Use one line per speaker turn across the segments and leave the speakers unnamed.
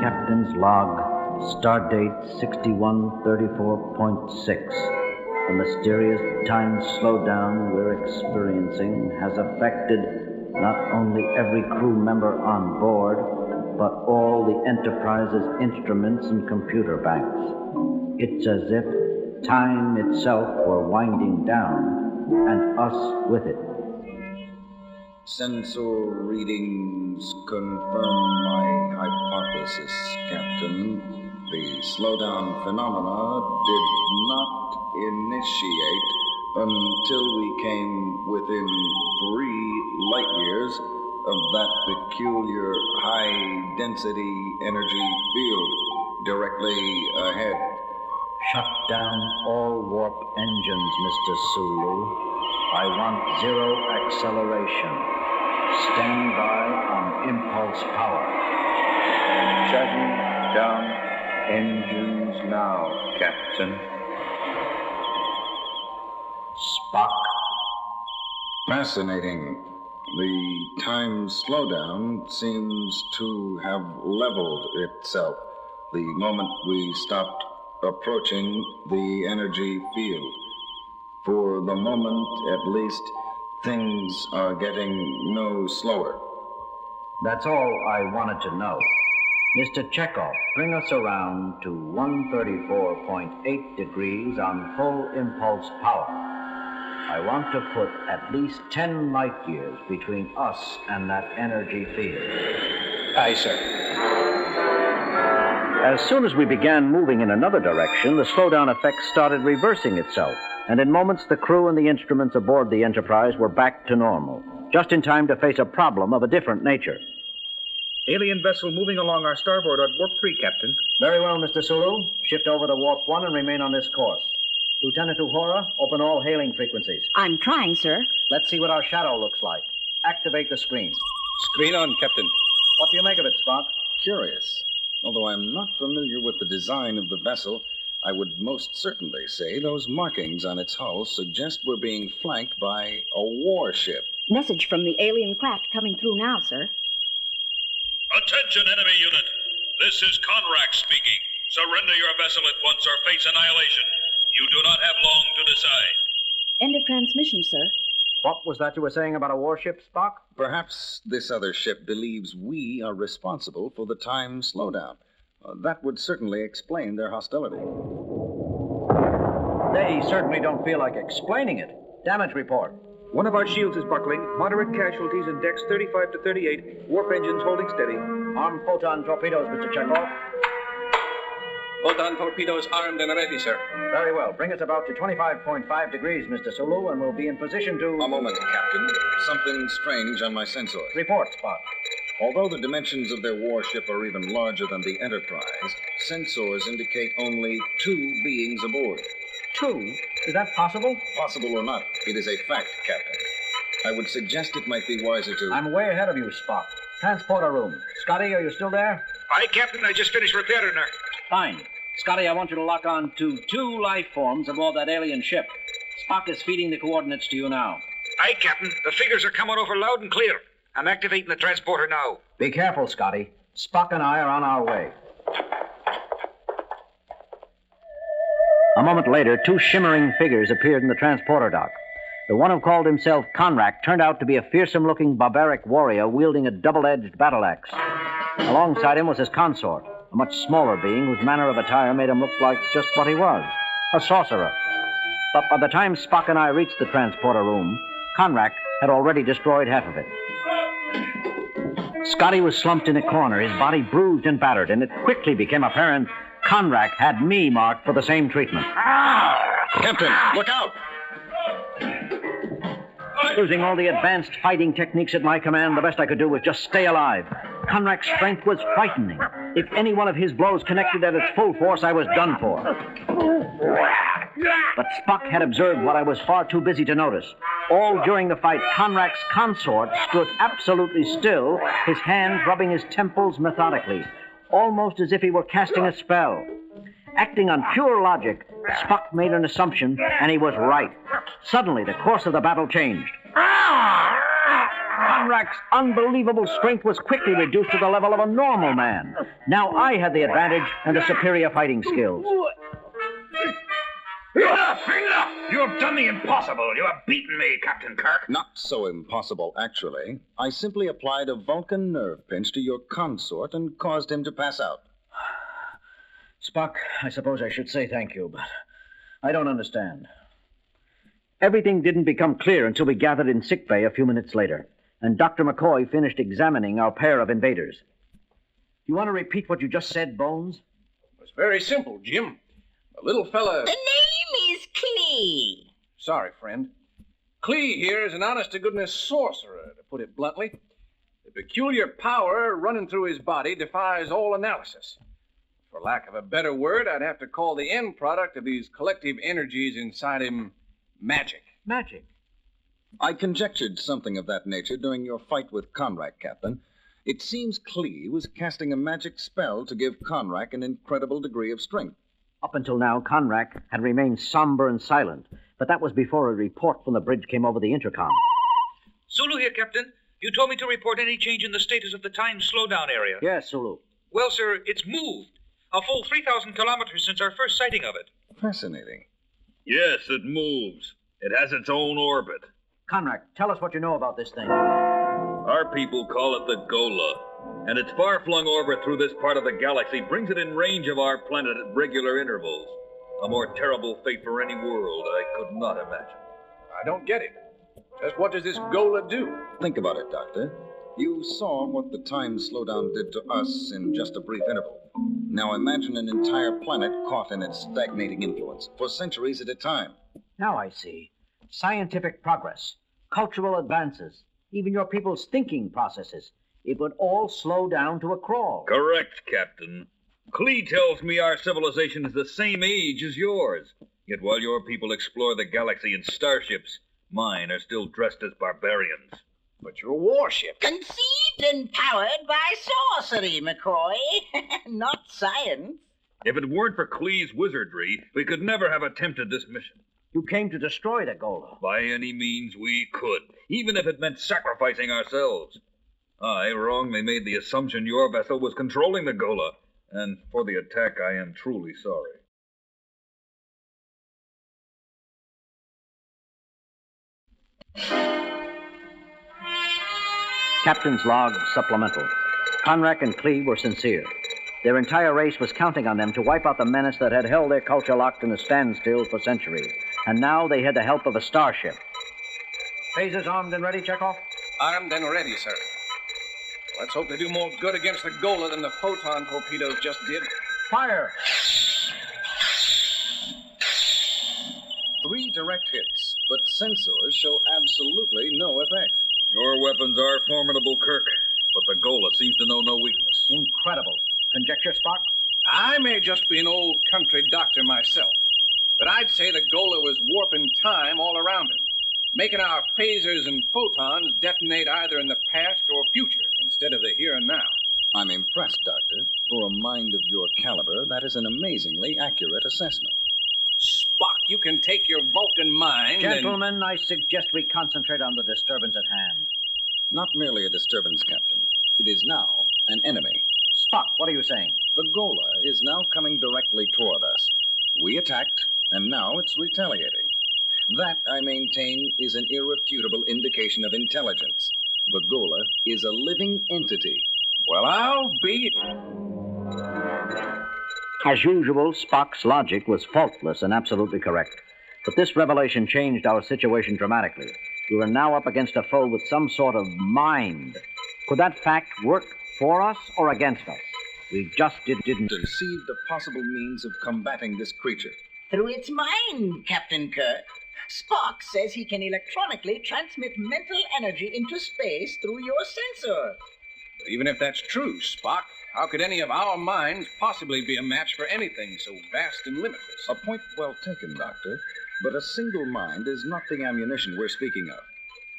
Captain's Log, Stardate 6134.6. The mysterious time slowdown we're experiencing has affected not only every crew member on board, but all the Enterprise's instruments and computer banks. It's as if time itself were winding down, and us with it.
Sensor readings confirm my hypothesis, Captain. The slowdown phenomena did not initiate until we came within 3 light years of that peculiar high-density energy field directly ahead.
Shut down all warp engines, Mr. Sulu. I want zero acceleration. Stand by on impulse power.
Shutting down engines now, Captain.
Spock.
Fascinating. The time slowdown seems to have leveled itself the moment we stopped approaching the energy field. For the moment, at least, things are getting no slower.
That's all I wanted to know. Mr. Chekhov, bring us around to 134.8 degrees on full impulse power. I want to put at least 10 light years between us and that energy field.
Aye, sir.
As soon as we began moving in another direction, the slowdown effect started reversing itself, and in moments the crew and the instruments aboard the Enterprise were back to normal, just in time to face a problem of a different nature.
Alien vessel moving along our starboard at warp 3, Captain.
Very well, Mr. Sulu. Shift over to warp 1 and remain on this course. Lieutenant Uhura, open all hailing frequencies.
I'm trying, sir.
Let's see what our shadow looks like. Activate the screen.
Screen on, Captain.
What do you make of it, Spock?
Curious. Although I'm not familiar with the design of the vessel, I would most certainly say those markings on its hull suggest we're being flanked by a warship.
Message from the alien craft coming through now, sir.
Attention, enemy unit. This is Conrack speaking. Surrender your vessel at once or face annihilation. You do not have long to decide.
End of transmission, sir.
What was that you were saying about a warship, Spock?
Perhaps this other ship believes we are responsible for the time slowdown. That would certainly explain their hostility.
They certainly don't feel like explaining it. Damage report.
One of our shields is buckling. Moderate casualties in decks 35 to 38. Warp engines holding steady.
Arm photon torpedoes, Mr. Chekhov.
Photon torpedoes armed and ready, sir.
Very well. Bring us about to 25.5 degrees, Mr. Sulu, and we'll be in position to...
A moment, Captain. Something strange on my sensors.
Report, Spock.
Although the dimensions of their warship are even larger than the Enterprise, sensors indicate only 2 beings aboard.
2? Is that possible?
Possible or not, it is a fact, Captain. I would suggest it might be wiser to...
I'm way ahead of you, Spock. Transporter room. Scotty, are you still there?
Aye, Captain. I just finished repairing her.
Fine. Scotty, I want you to lock on to 2 life forms aboard that alien ship. Spock is feeding the coordinates to you now.
Aye, Captain. The figures are coming over loud and clear. I'm activating the transporter now.
Be careful, Scotty. Spock and I are on our way. A moment later, 2 shimmering figures appeared in the transporter dock. The one who called himself Conrack turned out to be a fearsome-looking barbaric warrior wielding a double-edged battle axe. Alongside him was his consort, a much smaller being whose manner of attire made him look like just what he was, a sorcerer. But by the time Spock and I reached the transporter room, Conrack had already destroyed half of it. Scotty was slumped in a corner, his body bruised and battered, and it quickly became apparent Conrack had me marked for the same treatment.
Captain, look out!
Using all the advanced fighting techniques at my command, the best I could do was just stay alive. Conrack's strength was frightening. If any one of his blows connected at its full force, I was done for. But Spock had observed what I was far too busy to notice. All during the fight, Conrack's consort stood absolutely still, his hands rubbing his temples methodically, almost as if he were casting a spell. Acting on pure logic, Spock made an assumption, and he was right. Suddenly, the course of the battle changed. Conrac's unbelievable strength was quickly reduced to the level of a normal man. Now I had the advantage and the superior fighting skills.
Enough! You have done the impossible. You have beaten me, Captain Kirk.
Not so impossible, actually. I simply applied a Vulcan nerve pinch to your consort and caused him to pass out.
Spock, I suppose I should say thank you, but I don't understand. Everything didn't become clear until we gathered in sickbay a few minutes later, and Dr. McCoy finished examining our pair of invaders. You want to repeat what you just said, Bones?
It was very simple, Jim. The little fella...
The name is Klee.
Sorry, friend. Klee here is an honest-to-goodness sorcerer, to put it bluntly. The peculiar power running through his body defies all analysis. For lack of a better word, I'd have to call the end product of these collective energies inside him magic.
Magic?
I conjectured something of that nature during your fight with Conrack, Captain. It seems Klee was casting a magic spell to give Conrack an incredible degree of strength.
Up until now, Conrack had remained somber and silent, but that was before a report from the bridge came over the intercom.
Sulu here, Captain. You told me to report any change in the status of the time slowdown area.
Yes, Sulu.
Well, sir, it's moved. A full 3,000 kilometers since our first sighting of it.
Fascinating.
Yes, it moves. It has its own orbit.
Conrack, tell us what you know about this thing.
Our people call it the Gola, and its far-flung orbit through this part of the galaxy brings it in range of our planet at regular intervals. A more terrible fate for any world I could not imagine.
I don't get it. Just what does this Gola do?
Think about it, Doctor. You saw what the time slowdown did to us in just a brief interval. Now imagine an entire planet caught in its stagnating influence for centuries at a time.
Now I see. Scientific progress, cultural advances, even your people's thinking processes. It would all slow down to a crawl.
Correct, Captain. Klee tells me our civilization is the same age as yours. Yet while your people explore the galaxy in starships, mine are still dressed as barbarians.
But your warship.
Conceived and powered by sorcery, McCoy. Not science.
If it weren't for Klee's wizardry, we could never have attempted this mission.
You came to destroy the Gola.
By any means we could, even if it meant sacrificing ourselves. I wrongly made the assumption your vessel was controlling the Gola, and for the attack I am truly sorry.
Captain's log supplemental. Conrack and Klee were sincere. Their entire race was counting on them to wipe out the menace that had held their culture locked in a standstill for centuries. And now they had the help of a starship. Phasers armed and ready, Chekhov?
Armed and ready, sir. Let's hope they do more good against the Gola than the photon torpedoes just did.
Fire!
3 direct hits, but sensors show absolutely no effect.
Your weapons are formidable, Kirk, but the Gola seems to know no weakness.
Incredible. Conjecture, Spock?
I may just be an old country doctor myself, but I'd say the Gola was warping time all around it, making our phasers and photons detonate either in the past or future instead of the here and now.
I'm impressed, Doctor. For a mind of your caliber, that is an amazingly accurate assessment.
Spock, you can take your Vulcan mind
Gentlemen, I suggest we concentrate on the disturbance at hand.
Not merely a disturbance, Captain. It is now an enemy.
Spock, what are you saying?
The Gola is now coming directly toward us. We attacked, and now it's retaliating. That, I maintain, is an irrefutable indication of intelligence. The Gola is a living entity.
Well, I'll be...
As usual, Spock's logic was faultless and absolutely correct. But this revelation changed our situation dramatically. We were now up against a foe with some sort of mind. Could that fact work for us or against us? We just didn't
Conceive the possible means of combating this creature.
Through its mind, Captain Kirk. Spock says he can electronically transmit mental energy into space through your sensor.
But even if that's true, Spock, how could any of our minds possibly be a match for anything so vast and limitless?
A point well taken, Doctor. But a single mind is not the ammunition we're speaking of.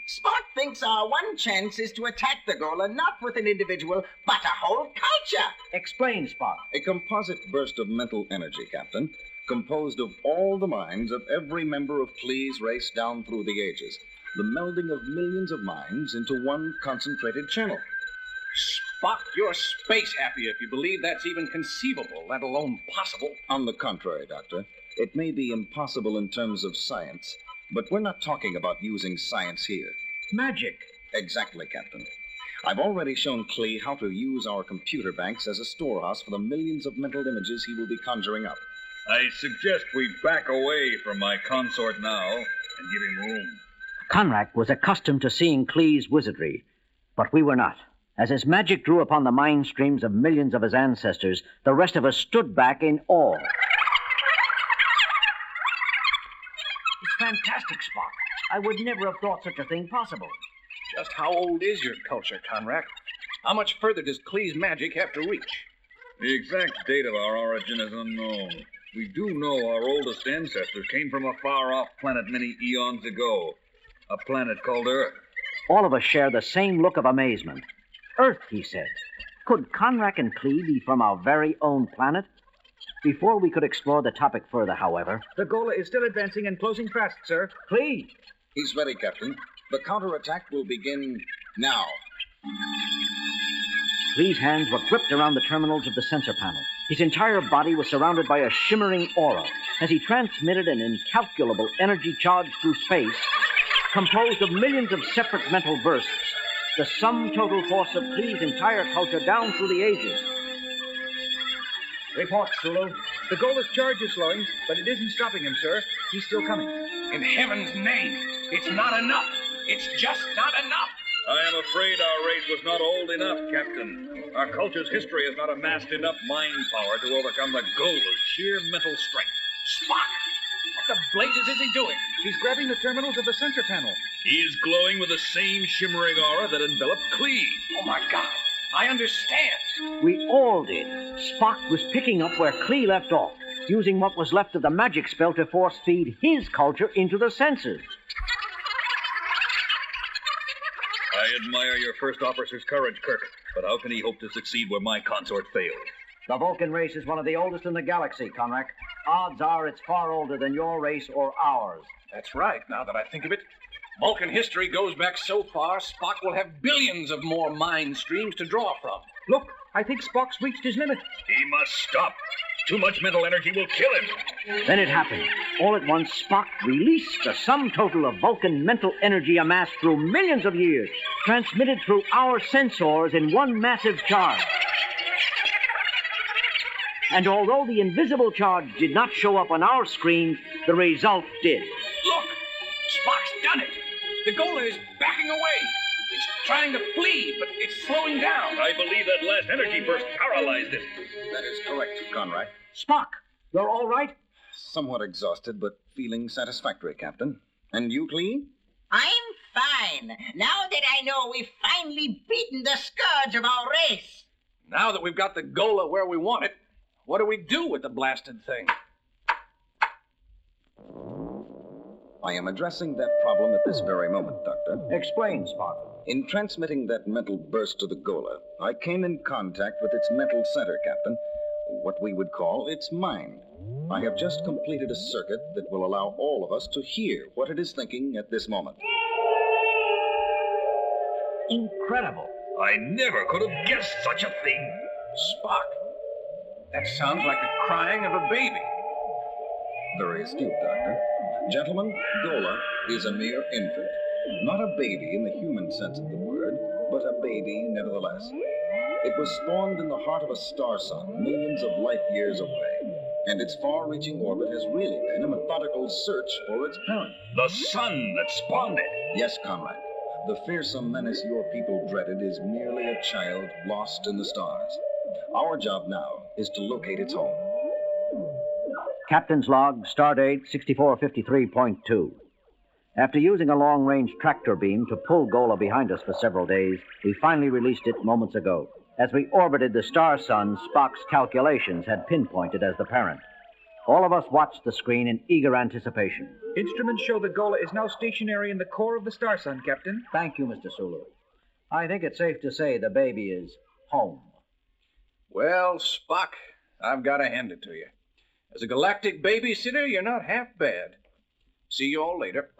Spock thinks our one chance is to attack the Gola not with an individual, but a whole culture.
Explain, Spock.
A composite burst of mental energy, Captain, composed of all the minds of every member of Klee's race down through the ages. the melding of millions of minds into one concentrated channel.
Spock, you're space happy if you believe that's even conceivable, let alone possible.
On the contrary, Doctor, it may be impossible in terms of science, but we're not talking about using science here.
Magic.
Exactly, Captain. I've already shown Klee how to use our computer banks as a storehouse for the millions of mental images he will be conjuring up.
I suggest we back away from my consort now and give him room.
Conrack was accustomed to seeing Klee's wizardry, but we were not. As his magic drew upon the mind streams of millions of his ancestors, the rest of us stood back in awe. It's fantastic, Spock. I would never have thought such a thing possible.
Just how old is your culture, Conrack? How much further does Klee's magic have to reach?
The exact date of our origin is unknown. We do know our oldest ancestors came from a far-off planet many eons ago, a planet called Earth.
All of us share the same look of amazement. Earth, he said. Could Conrack and Klee be from our very own planet? Before we could explore the topic further, however...
The Gola is still advancing and closing fast, sir.
Klee!
He's ready, Captain. The counterattack will begin now.
Klee's hands were gripped around the terminals of the sensor panel. His entire body was surrounded by a shimmering aura as he transmitted an incalculable energy charge through space composed of millions of separate mental bursts, the sum total force of Klee's entire culture down through the ages.
Report, Sulu. The Gola's charge is slowing, but it isn't stopping him, sir. He's still coming.
In heaven's name, it's not enough. It's just not enough.
I am afraid our race was not old enough, Captain. Our culture's history has not amassed enough mind power to overcome the Gola's sheer mental strength.
Spock! What the blazes is he doing?
He's grabbing the terminals of the sensor panel.
He is glowing with the same shimmering aura that enveloped Klee.
Oh, my God. I understand.
We all did. Spock was picking up where Klee left off, using what was left of the magic spell to force feed his culture into the senses.
I admire your first officer's courage, Kirk, but how can he hope to succeed where my consort failed?
The Vulcan race is one of the oldest in the galaxy, Conrack. Odds are it's far older than your race or ours.
That's right, now that I think of it. Vulcan history goes back so far, Spock will have billions of more mind streams to draw from.
Look, I think Spock's reached his limit.
He must stop. Too much mental energy will kill him.
Then it happened. All at once, Spock released the sum total of Vulcan mental energy amassed through millions of years, transmitted through our sensors in one massive charge. And although the invisible charge did not show up on our screens, the result did.
Look! Spock's done it! The Gola is backing away. It's trying to flee, but it's slowing down.
I believe that last energy burst paralyzed it.
That is correct, Conrack.
Spock, you're all right?
Somewhat exhausted, but feeling satisfactory, Captain. And you, Klee?
I'm fine. Now that I know we've finally beaten the scourge of our race.
Now that we've got the Gola where we want it, what do we do with the blasted thing?
I am addressing that problem at this very moment, Doctor.
Explain, Spock.
In transmitting that mental burst to the Gola, I came in contact with its mental center, Captain. What we would call its mind. I have just completed a circuit that will allow all of us to hear what it is thinking at this moment.
Incredible.
I never could have guessed such a thing.
Spock, that sounds like the crying of a baby.
Very astute, Doctor. Gentlemen, Gola is a mere infant. Not a baby in the human sense of the word, but a baby nevertheless. It was spawned in the heart of a star sun millions of light years away, and its far-reaching orbit has really been a methodical search for its parent.
The sun that spawned it.
Yes, Conrad. The fearsome menace your people dreaded is merely a child lost in the stars. Our job now is to locate its home.
Captain's log, stardate 6453.2. After using a long-range tractor beam to pull Gola behind us for several days, we finally released it moments ago. As we orbited the star sun, Spock's calculations had pinpointed as the parent. All of us watched the screen in eager anticipation.
Instruments show the Gola is now stationary in the core of the star sun, Captain.
Thank you, Mr. Sulu. I think it's safe to say the baby is home.
Well, Spock, I've got to hand it to you. As a galactic babysitter, you're not half bad. See you all later.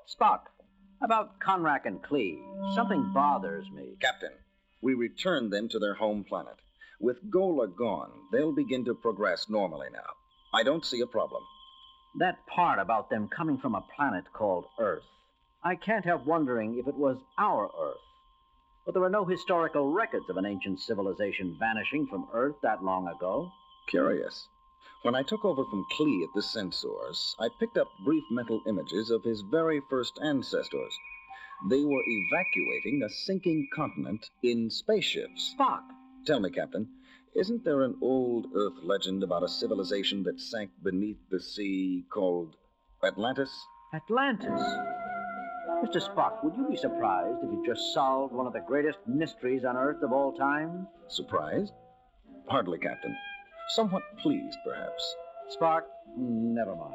Spock, about Conrack and Klee, something bothers me.
Captain, we returned them to their home planet. With Gola gone, they'll begin to progress normally now. I don't see a problem.
That part about them coming from a planet called Earth, I can't help wondering if it was our Earth. But there are no historical records of an ancient civilization vanishing from Earth that long ago.
Curious. When I took over from Klee at the Sensors, I picked up brief mental images of his very first ancestors. They were evacuating a sinking continent in spaceships.
Spock!
Tell me, Captain, isn't there an old Earth legend about a civilization that sank beneath the sea called Atlantis?
Atlantis? Mr. Spock, would you be surprised if you just solved one of the greatest mysteries on Earth of all time?
Surprised? Hardly, Captain. Somewhat pleased, perhaps.
Spock, never mind.